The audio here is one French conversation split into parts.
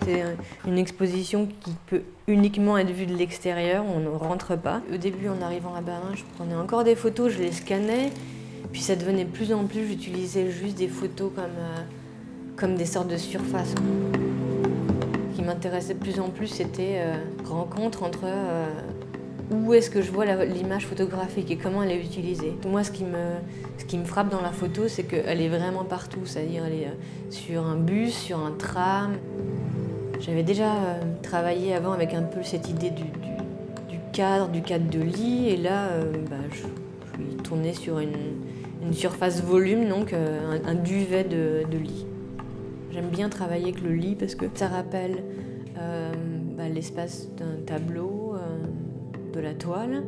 C'est une exposition qui peut uniquement être vue de l'extérieur, on ne rentre pas. Au début, en arrivant à Berlin, je prenais encore des photos, je les scannais, puis ça devenait de plus en plus, j'utilisais juste des photos comme des sortes de surfaces. Ce qui m'intéressait de plus en plus, c'était rencontre entre où est-ce que je vois l'image photographique et comment elle est utilisée. Moi, ce qui me frappe dans la photo, c'est qu'elle est vraiment partout, c'est-à-dire elle est sur un bus, sur un tram. J'avais déjà travaillé avant avec un peu cette idée du cadre de lit, et là, je suis tournée sur une surface volume, donc un duvet de lit. J'aime bien travailler avec le lit parce que ça rappelle l'espace d'un tableau, de la toile.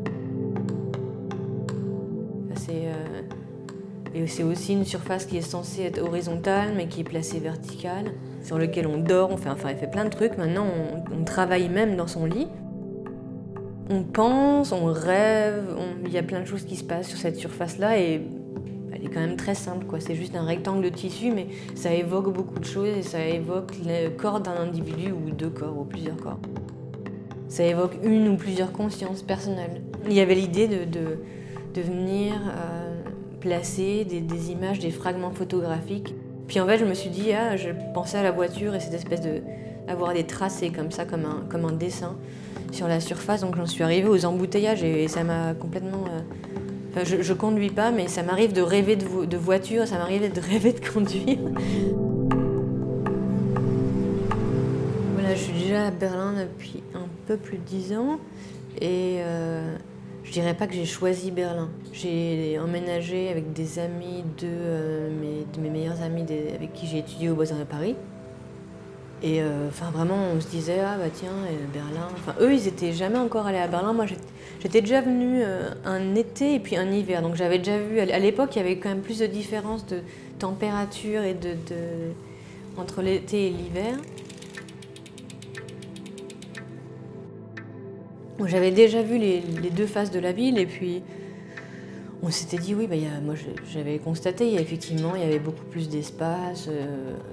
Et c'est aussi une surface qui est censée être horizontale, mais qui est placée verticale, sur laquelle on dort, elle fait plein de trucs. Maintenant, on travaille même dans son lit. On pense, on rêve, il y a plein de choses qui se passent sur cette surface-là, et elle est quand même très simple, quoi. C'est juste un rectangle de tissu, mais ça évoque beaucoup de choses, et ça évoque le corps d'un individu, ou deux corps, ou plusieurs corps. Ça évoque une ou plusieurs consciences personnelles. Il y avait l'idée de venir placer des images, des fragments photographiques. Puis en fait, je me suis dit, je pensais à la voiture et cette espèce d'avoir des tracés comme ça, comme un dessin sur la surface. Donc j'en suis arrivée aux embouteillages et ça m'a complètement... je conduis pas, mais ça m'arrive de rêver de voiture, ça m'arrive de rêver de conduire. Voilà, je suis déjà à Berlin depuis un peu plus de 10 ans et je dirais pas que j'ai choisi Berlin. J'ai emménagé avec des amis, de mes meilleurs amis avec qui j'ai étudié aux Beaux-Arts de Paris. Et vraiment, on se disait, tiens, Berlin... eux, ils étaient jamais encore allés à Berlin. Moi, j'étais déjà venue un été et puis un hiver. Donc j'avais déjà vu... À l'époque, il y avait quand même plus de différence de température et entre l'été et l'hiver. J'avais déjà vu les deux faces de la ville et puis on s'était dit oui, moi j'avais constaté, il y avait beaucoup plus d'espace.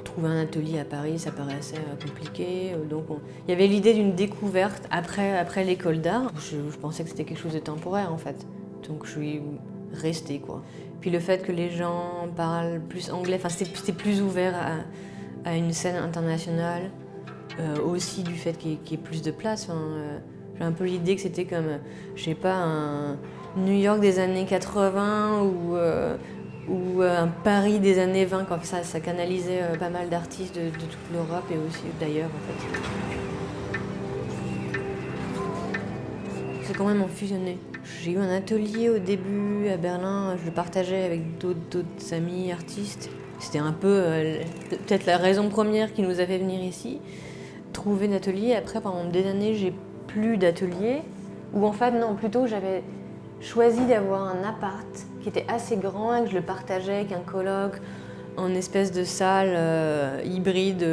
Trouver un atelier à Paris, ça paraissait compliqué. Donc il y avait l'idée d'une découverte après l'école d'art. Je pensais que c'était quelque chose de temporaire en fait. Donc je suis restée quoi. Puis le fait que les gens parlent plus anglais, c'était plus ouvert à une scène internationale. Aussi du fait qu'il y ait plus de place. J'ai un peu l'idée que c'était comme, je sais pas, un New York des années 80 ou un Paris des années 20. Quoi. Ça canalisait pas mal d'artistes de toute l'Europe et aussi d'ailleurs en fait. C'est quand même fusionné. J'ai eu un atelier au début à Berlin, je le partageais avec d'autres amis artistes. C'était un peu peut-être la raison première qui nous a fait venir ici. Trouver d'atelier. Après, pendant des années, j'ai plus d'atelier, ou en fait non, plutôt j'avais choisi d'avoir un appart qui était assez grand et que je le partageais avec un coloc en espèce de salle hybride,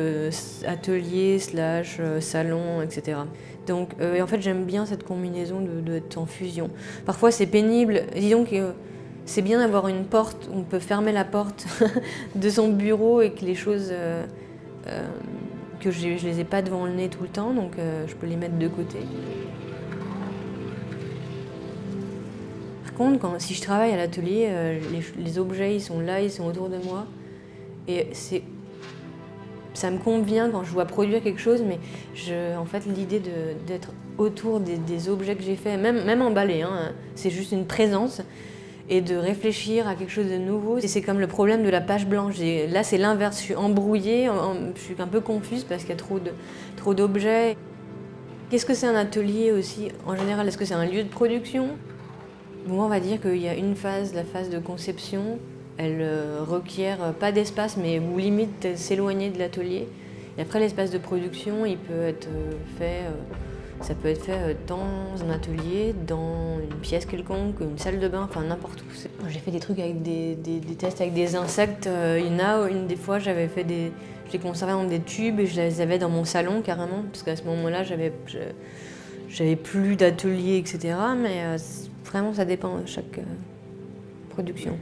atelier / salon, etc. Donc en fait j'aime bien cette combinaison d'être en fusion. Parfois c'est pénible, disons que c'est bien d'avoir une porte où on peut fermer la porte de son bureau et que les choses que je les ai pas devant le nez tout le temps, donc je peux les mettre de côté. Par contre, si je travaille à l'atelier, les objets ils sont là, ils sont autour de moi, et ça me convient quand je dois produire quelque chose, mais en fait l'idée d'être autour des objets que j'ai faits, même emballés, c'est juste une présence. Et de réfléchir à quelque chose de nouveau. C'est comme le problème de la page blanche. Là, c'est l'inverse. Je suis embrouillée, je suis un peu confuse parce qu'il y a trop d'objets. Qu'est-ce que c'est un atelier aussi? En général, est-ce que c'est un lieu de production? Moi, on va dire qu'il y a une phase, la phase de conception. Elle requiert pas d'espace, mais ou limite s'éloigner de l'atelier. Et après, l'espace de production, il peut être fait... Ça peut être fait dans un atelier, dans une pièce quelconque, une salle de bain, n'importe où. J'ai fait des trucs avec des tests avec des insectes. Une des fois, je les conservais dans des tubes et je les avais dans mon salon carrément, parce qu'à ce moment-là, j'avais plus d'atelier, etc. Mais vraiment, ça dépend de chaque production.